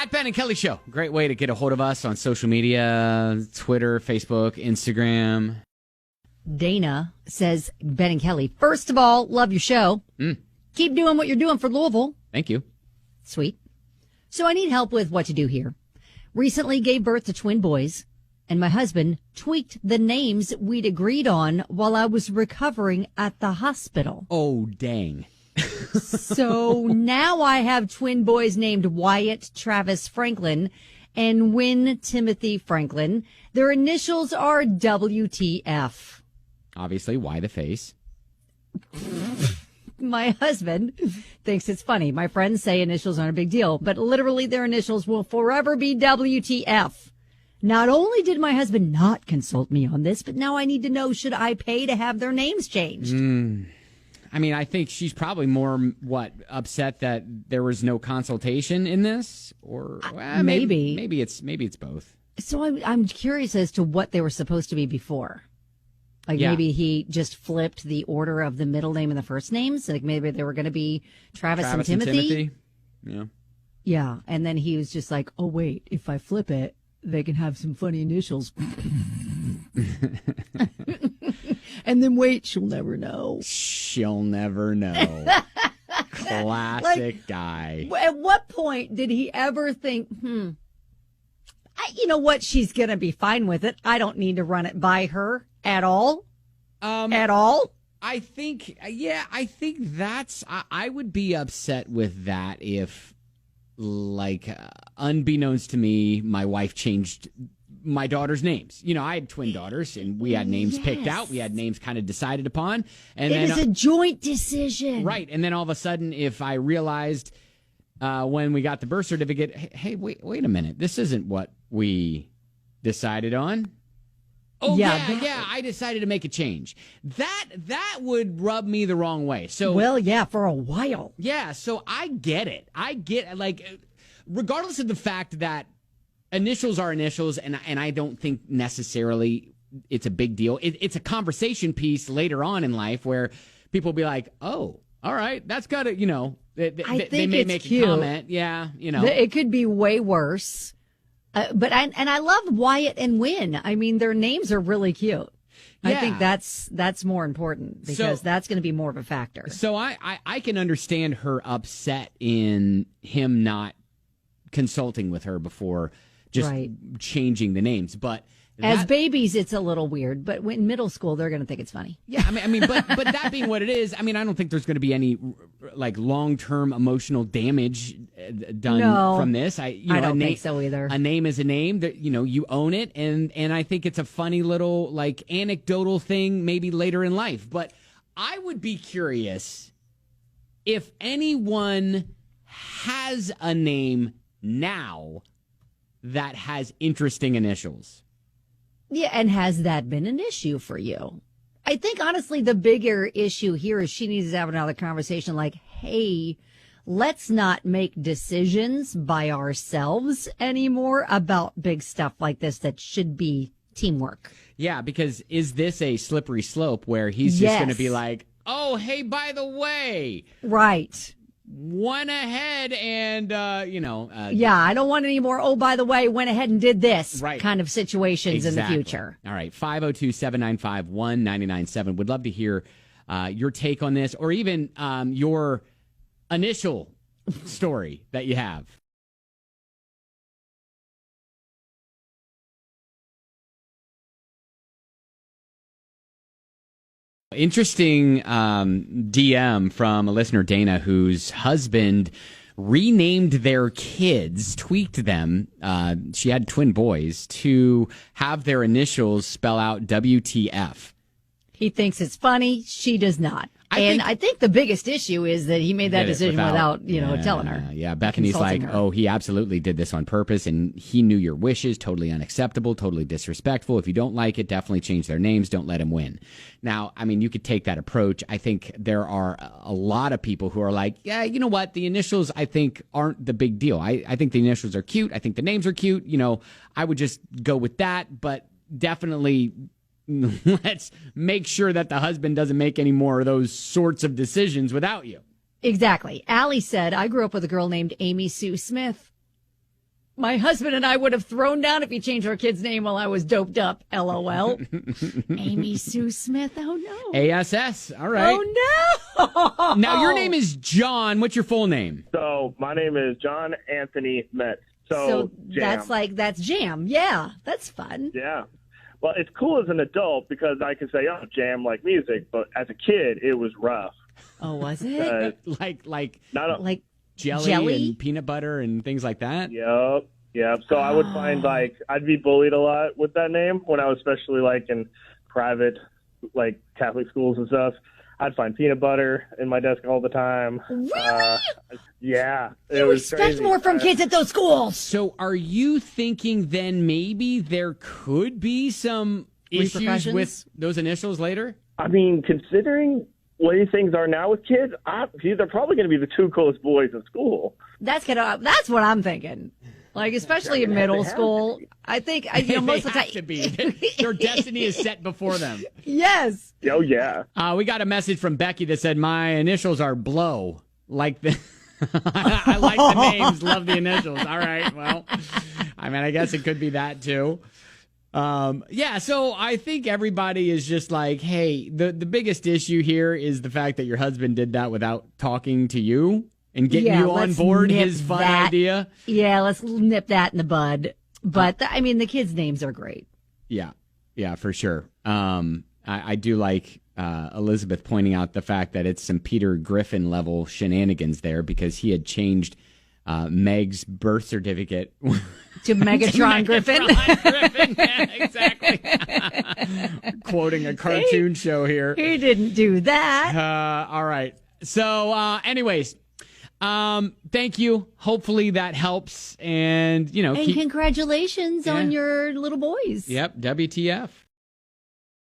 At Ben and Kelly Show. Great way to get a hold of us on social media, Twitter, Facebook, Instagram. Dana says, Ben and Kelly, first of all, love your show. Keep doing what you're doing for Louisville. Thank you. Sweet. So I need help with what to do here. Recently gave birth to twin boys, and my husband tweaked the names we'd agreed on while I was recovering at the hospital. Oh, dang. So now I have twin boys named Wyatt Travis Franklin and Wynn Timothy Franklin. Their initials are WTF. Obviously, why the face? My husband thinks it's funny. My friends say initials aren't a big deal, but literally their initials will forever be WTF. Not only did my husband not consult me on this, but now I need to know, should I pay to have their names changed? I mean, I think she's probably more, upset that there was no consultation in this? Or maybe it's both. So I'm curious as to what they were supposed to be before. Maybe he just flipped the order of the middle name and the first names. Like maybe they were going to be Travis and Timothy. Yeah. Yeah. And then he was just like, oh, wait, if I flip it, they can have some funny initials. And then wait, she'll never know. She'll never know. Classic guy. At what point did he ever think, you know what? She's going to be fine with it. I don't need to run it by her at all. At all? I think that's, I would be upset with that if, unbeknownst to me, my wife changed my daughter's names. You know, I had twin daughters, and we had names picked out. We had names kind of decided upon. And it is a joint decision. Right. And then all of a sudden, if I realized when we got the birth certificate, hey, wait a minute, this isn't what we decided on. Oh, yeah, I decided to make a change. That would rub me the wrong way. So, well, yeah, for a while. Yeah, so I get it. Regardless of the fact that initials are initials, and I don't think necessarily it's a big deal. It's a conversation piece later on in life where people will be like, oh, all right, that's got to, they may make cute. A comment. Yeah, It could be way worse. But I love Wyatt and Wynn. I mean, their names are really cute. Yeah. I think that's more important because that's going to be more of a factor. So I can understand her upset in him not consulting with her before just changing the names. But as babies, it's a little weird. But in middle school, they're going to think it's funny. Yeah, I mean, but that being what it is, I mean, I don't think there's going to be any long-term emotional damage done from this. I don't think so either. A name is a name that you own it, and I think it's a funny little anecdotal thing maybe later in life. But I would be curious if anyone has a name now that has interesting initials. Yeah, and has that been an issue for you? I think, honestly, the bigger issue here is she needs to have another conversation like, hey, let's not make decisions by ourselves anymore about big stuff like this that should be teamwork. Yeah, because is this a slippery slope where he's just going to be like, oh, hey, by the way. Right. Went ahead and, yeah, I don't want any more, oh, by the way, went ahead and did this kind of situations in the future. All right, 502-795-1997. Would love to hear your take on this or even your initial story that you have. Interesting DM from a listener, Dana, whose husband renamed their kids, tweaked them. She had twin boys to have their initials spell out WTF. He thinks it's funny. She does not. I think the biggest issue is that he made that decision without telling her. Yeah, Bethany's like, oh, he absolutely did this on purpose, and he knew your wishes. Totally unacceptable, totally disrespectful. If you don't like it, definitely change their names. Don't let him win. Now, I mean, you could take that approach. I think there are a lot of people who are like, yeah, you know what? The initials, I think, aren't the big deal. I think the initials are cute. I think the names are cute. I would just go with that, but definitely let's make sure that the husband doesn't make any more of those sorts of decisions without you. Exactly. Allie said, I grew up with a girl named Amy Sue Smith. My husband and I would have thrown down if he changed our kid's name while I was doped up. LOL. Amy Sue Smith. Oh, no. ASS. All right. Oh, no. Now, your name is John. What's your full name? So my name is John Anthony Metz. So Jam. That's Jam. Yeah, that's fun. Yeah. Well, it's cool as an adult because I can say, oh, Jam like music. But as a kid, it was rough. Oh, was it? Like jelly and peanut butter and things like that? Yep. So I would find, I'd be bullied a lot with that name when I was especially, in private, Catholic schools and stuff. I'd find peanut butter in my desk all the time. Really? Yeah. You expect more from kids at those schools. So are you thinking then maybe there could be some issues with those initials later? I mean, considering the way things are now with kids, they're probably going to be the two coolest boys in school. That's what I'm thinking. Especially in middle school, I think most of the time to be. Their destiny is set before them. Yes. Oh yeah. We got a message from Becky that said my initials are Blow. I like the names, love the initials. All right. Well, I guess it could be that too. So I think everybody is just hey, the biggest issue here is the fact that your husband did that without talking to you and getting you on board his fun idea. Yeah, let's nip that in the bud. But the kids' names are great. Yeah, for sure. I do like Elizabeth pointing out the fact that it's some Peter Griffin level shenanigans there because he had changed Meg's birth certificate to Megatron Griffin. Yeah, exactly. Quoting a cartoon show here. He didn't do that. All right. So, anyways, thank you. Hopefully that helps. And, congratulations on your little boys. Yep. WTF.